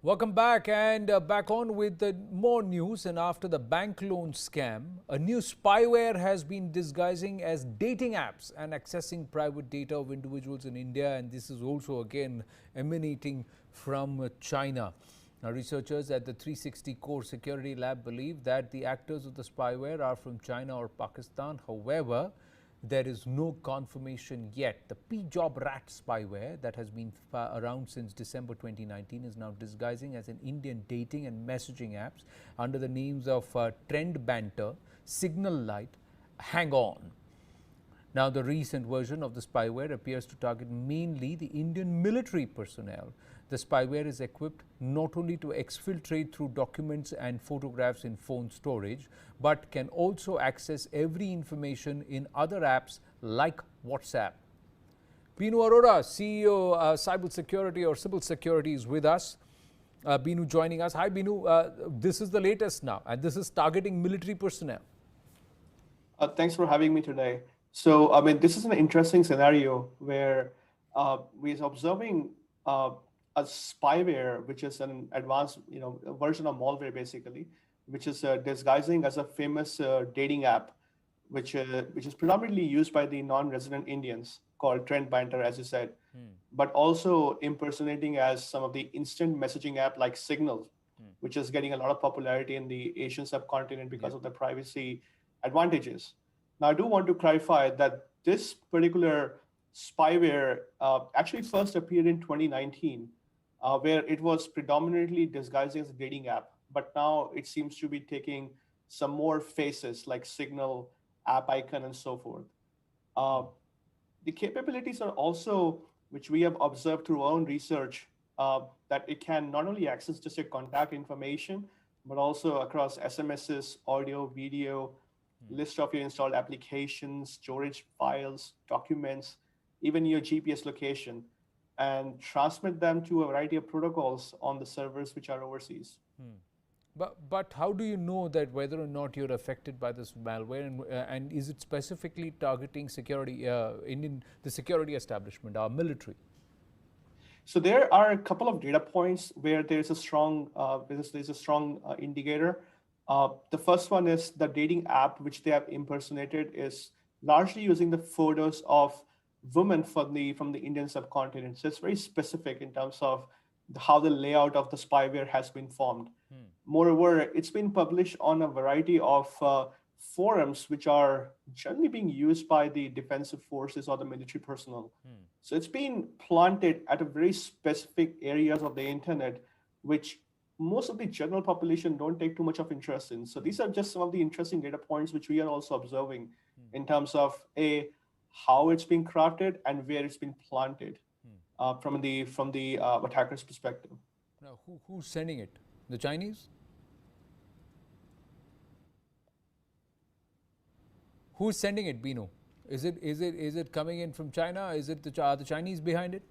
Welcome back and back on with more news. And after the bank loan scam, a new spyware has been disguising as dating apps and accessing private data of individuals in India. And this is also again emanating from China. Now, researchers at the 360 Core Security Lab believe that the actors of the spyware are from China or Pakistan. However, there is no confirmation yet. The P-Job Rat spyware that has been around since December 2019 is now disguising as an Indian dating and messaging apps under the names of Trend Banter, Signal Light, Hang On. Now, the recent version of the spyware appears to target mainly the Indian military personnel. The spyware is equipped not only to exfiltrate through documents and photographs in phone storage, but can also access every information in other apps like WhatsApp. Beenu Arora, CEO Cyble Security or Cyble Security is with us. Beenu joining us. Hi Beenu, this is the latest now and this is targeting military personnel. Thanks for having me today. So, this is an interesting scenario where we're observing a spyware, which is an advanced, version of malware, basically, which is disguising as a famous dating app, which is predominantly used by the non-resident Indians, called Trend Banter, as you said, but also impersonating as some of the instant messaging app like Signal, which is getting a lot of popularity in the Asian subcontinent because of the privacy advantages. Now, I do want to clarify that this particular spyware actually first appeared in 2019, where it was predominantly disguising as a dating app. But now it seems to be taking some more faces like Signal, app icon, and so forth. The capabilities are also, which we have observed through our own research, that it can not only access just your contact information, but also across SMSs, audio, video, list of your installed applications, storage files, documents, even your GPS location, and transmit them to a variety of protocols on the servers which are overseas. But how do you know that whether or not you're affected by this malware, and is it specifically targeting security, the security establishment, our military? So there are a couple of data points where there's a strong indicator. The first one is the dating app, which they have impersonated, is largely using the photos of women from the Indian subcontinent. So it's very specific in terms of how the layout of the spyware has been formed. Moreover, it's been published on a variety of forums, which are generally being used by the defensive forces or the military personnel. So it's been planted at a very specific areas of the internet, which most of the general population don't take too much of interest in. So these are just some of the interesting data points which we are also observing in terms of how it's being crafted and where it's been planted from the attacker's perspective. Now, who's sending it? The Chinese? Who's sending it, Beenu? Is it coming in from China? Is it the Chinese behind it?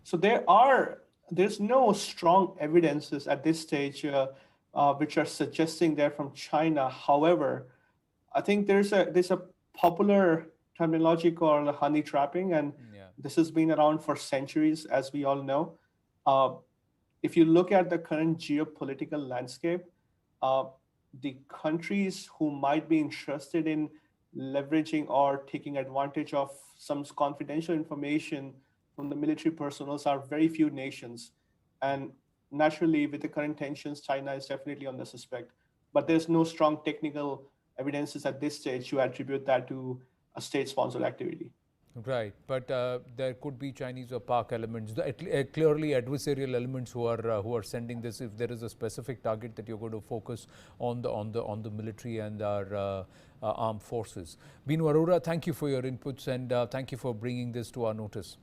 So there's no strong evidences at this stage which are suggesting they're from China. However, I think there's a popular terminology called honey trapping, and this has been around for centuries, as we all know. If you look at the current geopolitical landscape, the countries who might be interested in leveraging or taking advantage of some confidential information from the military personnel are very few nations. And naturally, with the current tensions, China is definitely on the suspect. But there's no strong technical evidences at this stage to attribute that to a state-sponsored activity. Right, but there could be Chinese or Pak elements, clearly adversarial elements who are sending this. If there is a specific target that you're going to focus on the military and our armed forces. Beenu Arora, thank you for your inputs and thank you for bringing this to our notice.